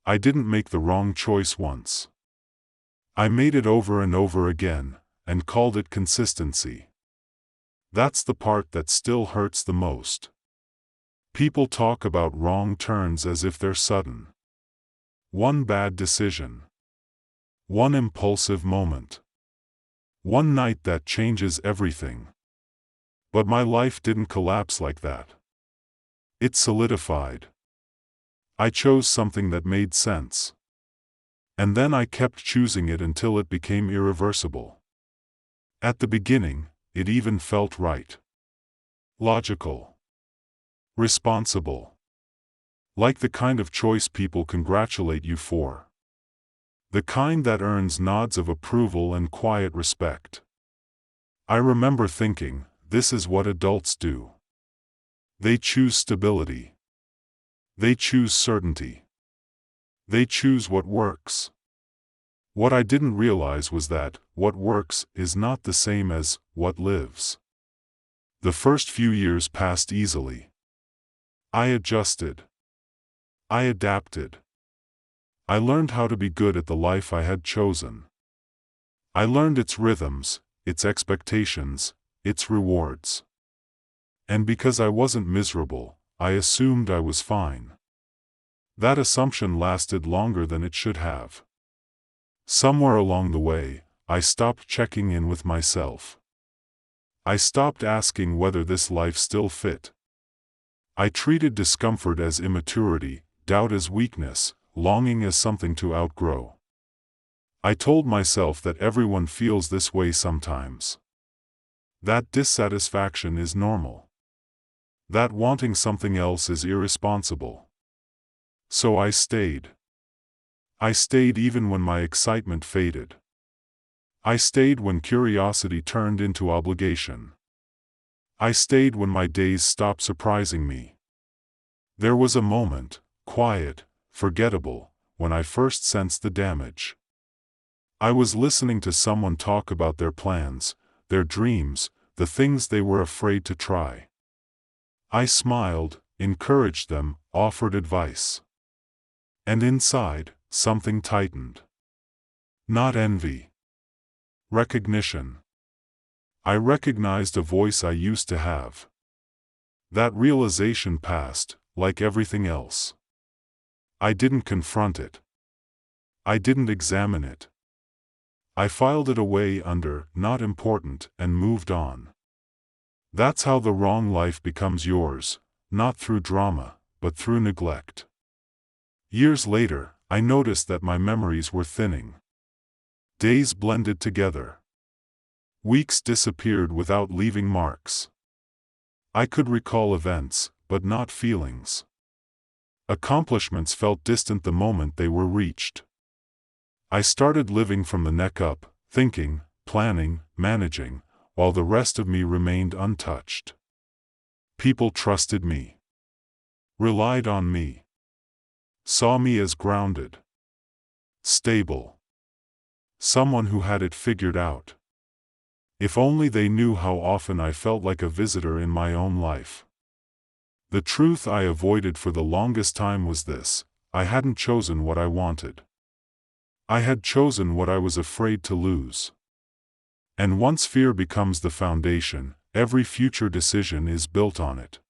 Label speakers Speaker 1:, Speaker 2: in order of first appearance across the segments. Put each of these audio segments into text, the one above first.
Speaker 1: I didn't make the wrong choice once. I made it over and over again, and called it consistency. That's the part that still hurts the most. People talk about wrong turns as if they're sudden. One bad decision. One impulsive moment. One night that changes everything. But my life didn't collapse like that. It solidified. I chose something that made sense. And then I kept choosing it until it became irreversible. At the beginning, it even felt right. Logical. Responsible. Like the kind of choice people congratulate you for. The kind that earns nods of approval and quiet respect. I remember thinking, this is what adults do. They choose stability. They choose certainty. They choose what works. What I didn't realize was that, what works is not the same as, what lives. The first few years passed easily. I adjusted. I adapted. I learned how to be good at the life I had chosen. I learned its rhythms, its expectations, its rewards. And because I wasn't miserable, I assumed I was fine. That assumption lasted longer than it should have. Somewhere along the way, I stopped checking in with myself. I stopped asking whether this life still fit. I treated discomfort as immaturity, doubt as weakness, longing as something to outgrow. I told myself that everyone feels this way sometimes. That dissatisfaction is normal. That wanting something else is irresponsible. So I stayed. I stayed even when my excitement faded. I stayed when curiosity turned into obligation. I stayed when my days stopped surprising me. There was a moment, quiet, forgettable, when I first sensed the damage. I was listening to someone talk about their plans, their dreams, the things they were afraid to try. I smiled, encouraged them, offered advice. And inside, something tightened. Not envy. Recognition. I recognized a voice I used to have. That realization passed, like everything else. I didn't confront it. I didn't examine it. I filed it away under "not important" and moved on. That's how the wrong life becomes yours, not through drama, but through neglect. Years later, I noticed that my memories were thinning. Days blended together. Weeks disappeared without leaving marks. I could recall events, but not feelings. Accomplishments felt distant the moment they were reached. I started living from the neck up, thinking, planning, managing, while the rest of me remained untouched. People trusted me. Relied on me. Saw me as grounded. Stable. Someone who had it figured out. If only they knew how often I felt like a visitor in my own life. The truth I avoided for the longest time was this: I hadn't chosen what I wanted. I had chosen what I was afraid to lose. And once fear becomes the foundation, every future decision is built on it.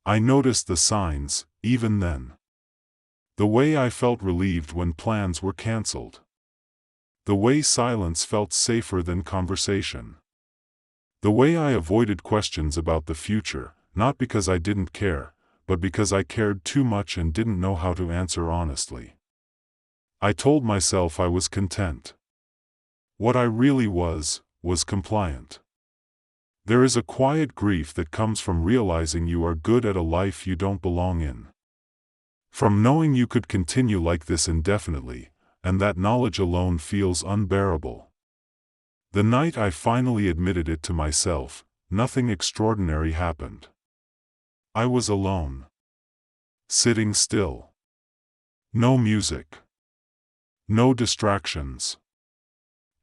Speaker 1: I noticed the signs, even then. The way I felt relieved when plans were canceled. The way silence felt safer than conversation. The way I avoided questions about the future, not because I didn't care, but because I cared too much and didn't know how to answer honestly. I told myself I was content. What I really was compliant. There is a quiet grief that comes from realizing you are good at a life you don't belong in. From knowing you could continue like this indefinitely, and that knowledge alone feels unbearable. The night I finally admitted it to myself, nothing extraordinary happened. I was alone. Sitting still. No music. No distractions.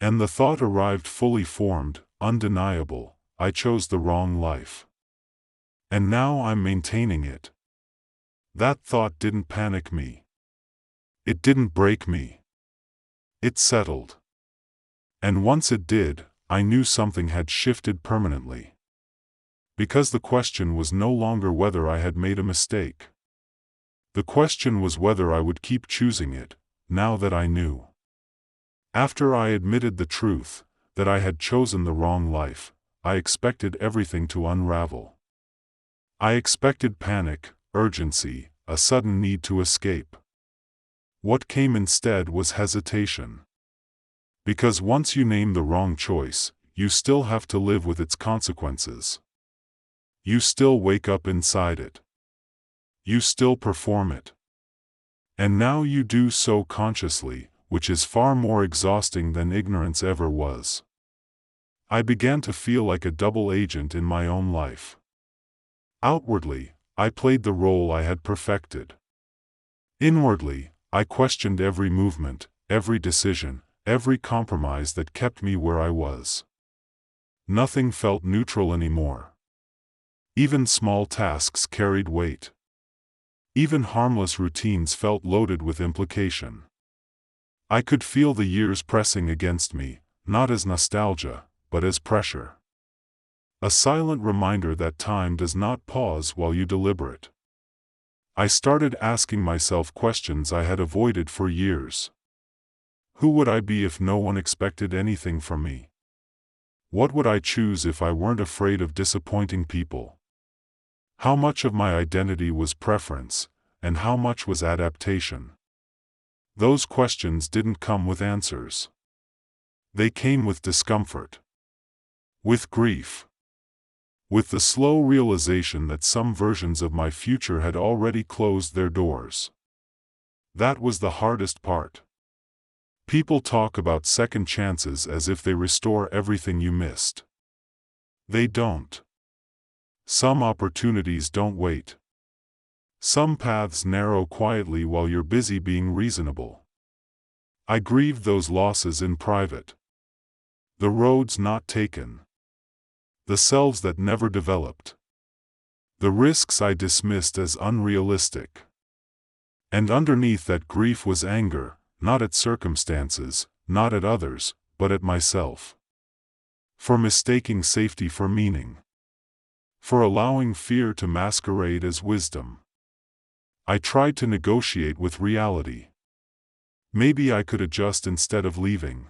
Speaker 1: And the thought arrived fully formed, undeniable: I chose the wrong life. And now I'm maintaining it. That thought didn't panic me. It didn't break me. It settled. And once it did, I knew something had shifted permanently. Because the question was no longer whether I had made a mistake. The question was whether I would keep choosing it, now that I knew. After I admitted the truth, that I had chosen the wrong life, I expected everything to unravel. I expected panic, urgency, a sudden need to escape. What came instead was hesitation. Because once you name the wrong choice, you still have to live with its consequences. You still wake up inside it. You still perform it. And now you do so consciously, which is far more exhausting than ignorance ever was. I began to feel like a double agent in my own life. Outwardly, I played the role I had perfected. Inwardly, I questioned every movement, every decision, every compromise that kept me where I was. Nothing felt neutral anymore. Even small tasks carried weight. Even harmless routines felt loaded with implication. I could feel the years pressing against me, not as nostalgia, but as pressure. A silent reminder that time does not pause while you deliberate. I started asking myself questions I had avoided for years. Who would I be if no one expected anything from me? What would I choose if I weren't afraid of disappointing people? How much of my identity was preference, and how much was adaptation? Those questions didn't come with answers. They came with discomfort. With grief. With the slow realization that some versions of my future had already closed their doors. That was the hardest part. People talk about second chances as if they restore everything you missed. They don't. Some opportunities don't wait. Some paths narrow quietly while you're busy being reasonable. I grieved those losses in private. The roads not taken. The selves that never developed. The risks I dismissed as unrealistic. And underneath that grief was anger, not at circumstances, not at others, but at myself. For mistaking safety for meaning. For allowing fear to masquerade as wisdom. I tried to negotiate with reality. Maybe I could adjust instead of leaving.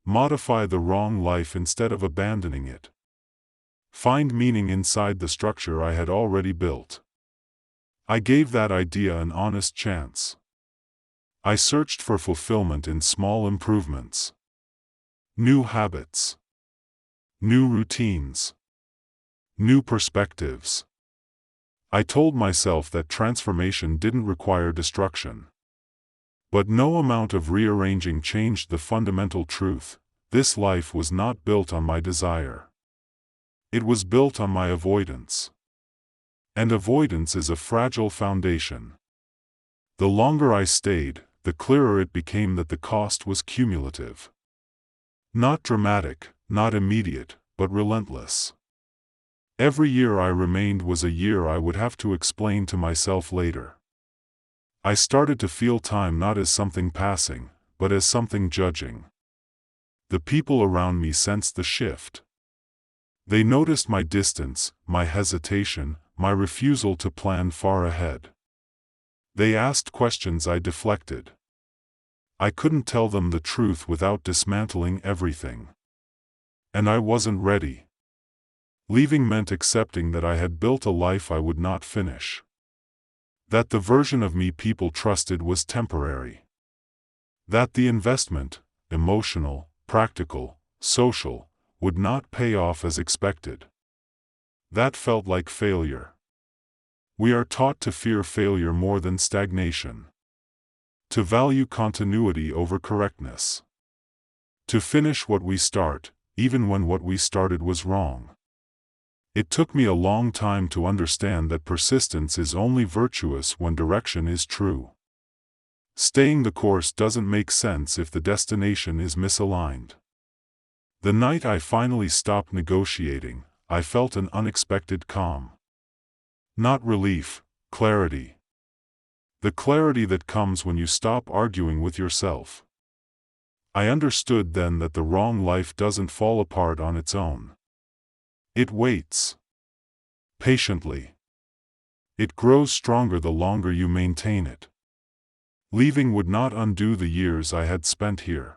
Speaker 1: Modify the wrong life instead of abandoning it. Find meaning inside the structure I had already built. I gave that idea an honest chance. I searched for fulfillment in small improvements. New habits. New routines. New perspectives. I told myself that transformation didn't require destruction. But no amount of rearranging changed the fundamental truth: this life was not built on my desire. It was built on my avoidance. And avoidance is a fragile foundation. The longer I stayed, the clearer it became that the cost was cumulative. Not dramatic, not immediate, but relentless. Every year I remained was a year I would have to explain to myself later. I started to feel time not as something passing, but as something judging. The people around me sensed the shift. They noticed my distance, my hesitation, my refusal to plan far ahead. They asked questions I deflected. I couldn't tell them the truth without dismantling everything. And I wasn't ready. Leaving meant accepting that I had built a life I would not finish. That the version of me people trusted was temporary. That the investment, emotional, practical, social, would not pay off as expected. That felt like failure. We are taught to fear failure more than stagnation. To value continuity over correctness. To finish what we start, even when what we started was wrong. It took me a long time to understand that persistence is only virtuous when direction is true. Staying the course doesn't make sense if the destination is misaligned. The night I finally stopped negotiating, I felt an unexpected calm. Not relief, clarity. The clarity that comes when you stop arguing with yourself. I understood then that the wrong life doesn't fall apart on its own. It waits. Patiently. It grows stronger the longer you maintain it. Leaving would not undo the years I had spent here.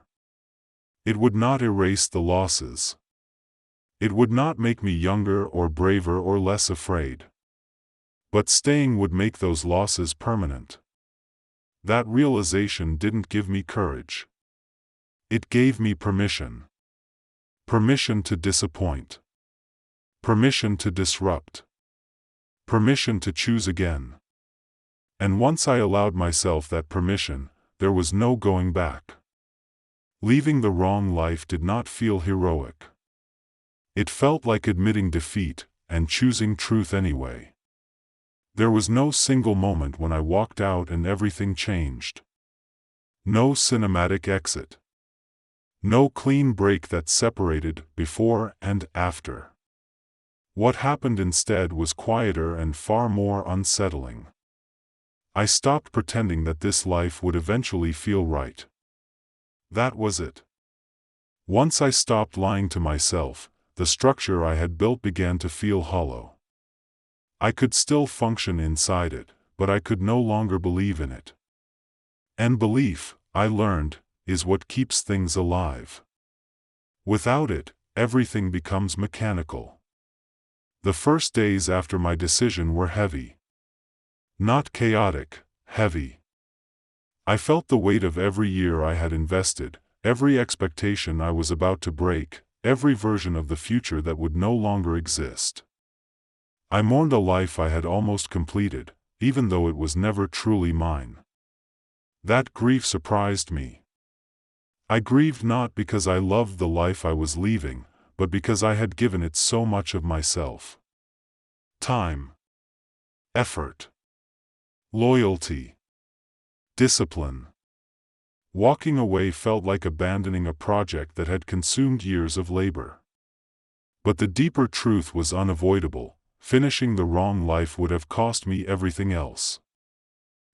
Speaker 1: It would not erase the losses. It would not make me younger or braver or less afraid. But staying would make those losses permanent. That realization didn't give me courage. It gave me permission. Permission to disappoint. Permission to disrupt. Permission to choose again. And once I allowed myself that permission, there was no going back. Leaving the wrong life did not feel heroic. It felt like admitting defeat and choosing truth anyway. There was no single moment when I walked out and everything changed. No cinematic exit. No clean break that separated before and after. What happened instead was quieter and far more unsettling. I stopped pretending that this life would eventually feel right. That was it. Once I stopped lying to myself, the structure I had built began to feel hollow. I could still function inside it, but I could no longer believe in it. And belief, I learned, is what keeps things alive. Without it, everything becomes mechanical. The first days after my decision were heavy. Not chaotic, heavy. I felt the weight of every year I had invested, every expectation I was about to break, every version of the future that would no longer exist. I mourned a life I had almost completed, even though it was never truly mine. That grief surprised me. I grieved not because I loved the life I was leaving, but because I had given it so much of myself. Time. Effort. Loyalty. Discipline. Walking away felt like abandoning a project that had consumed years of labor. But the deeper truth was unavoidable. Finishing the wrong life would have cost me everything else.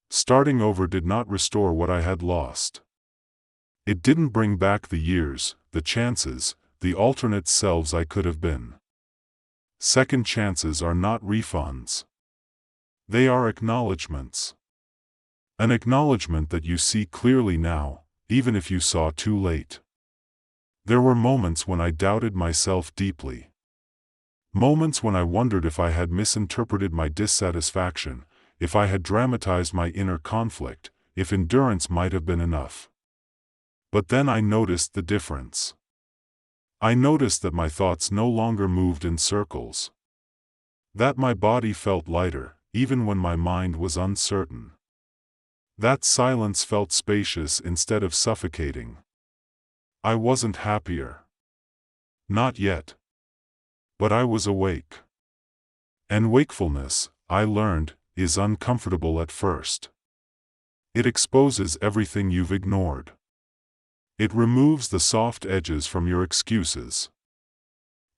Speaker 1: Starting over did not restore what I had lost. It didn't bring back the years, the chances, the alternate selves I could have been. Second chances are not refunds. They are acknowledgments. An acknowledgment that you see clearly now, even if you saw too late. There were moments when I doubted myself deeply. Moments when I wondered if I had misinterpreted my dissatisfaction, if I had dramatized my inner conflict, if endurance might have been enough. But then I noticed the difference. I noticed that my thoughts no longer moved in circles. That my body felt lighter, even when my mind was uncertain. That silence felt spacious instead of suffocating. I wasn't happier. Not yet. But I was awake. And wakefulness, I learned, is uncomfortable at first. It exposes everything you've ignored. It removes the soft edges from your excuses.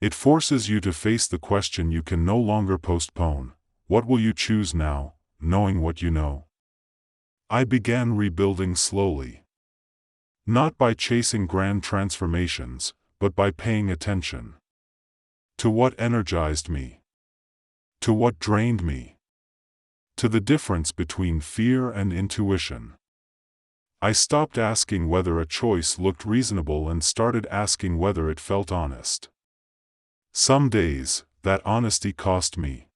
Speaker 1: It forces you to face the question you can no longer postpone: what will you choose now, knowing what you know? I began rebuilding slowly. Not by chasing grand transformations, but by paying attention. To what energized me. To what drained me. To the difference between fear and intuition. I stopped asking whether a choice looked reasonable and started asking whether it felt honest. Some days, that honesty cost me.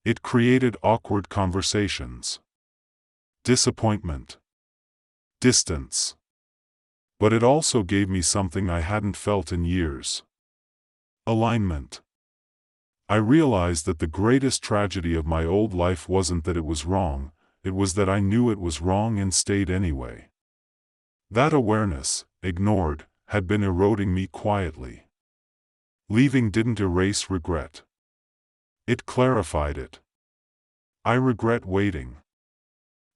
Speaker 1: It created awkward conversations. Disappointment. Distance. But it also gave me something I hadn't felt in years. Alignment. I realized that the greatest tragedy of my old life wasn't that it was wrong, it was that I knew it was wrong and stayed anyway. That awareness, ignored, had been eroding me quietly. Leaving didn't erase regret. It clarified it. I regret waiting.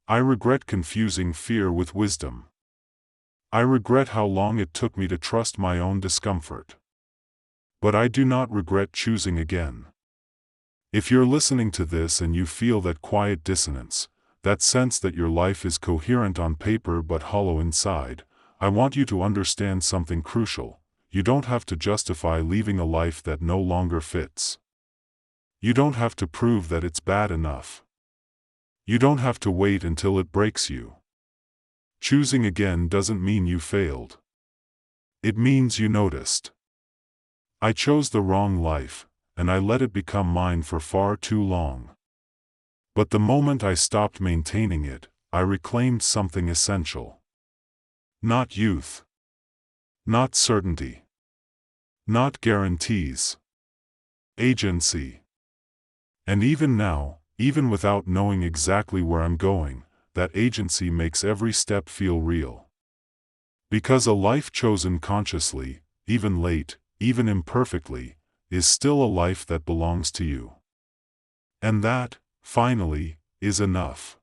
Speaker 1: I regret confusing fear with wisdom. I regret how long it took me to trust my own discomfort. But I do not regret choosing again. If you're listening to this and you feel that quiet dissonance, that sense that your life is coherent on paper but hollow inside, I want you to understand something crucial. You don't have to justify leaving a life that no longer fits. You don't have to prove that it's bad enough. You don't have to wait until it breaks you. Choosing again doesn't mean you failed. It means you noticed. I chose the wrong life, and I let it become mine for far too long. But the moment I stopped maintaining it, I reclaimed something essential. Not youth. Not certainty. Not guarantees. Agency. And even now, even without knowing exactly where I'm going, that agency makes every step feel real. Because a life chosen consciously, even late, even imperfectly, is still a life that belongs to you. And that, finally, is enough.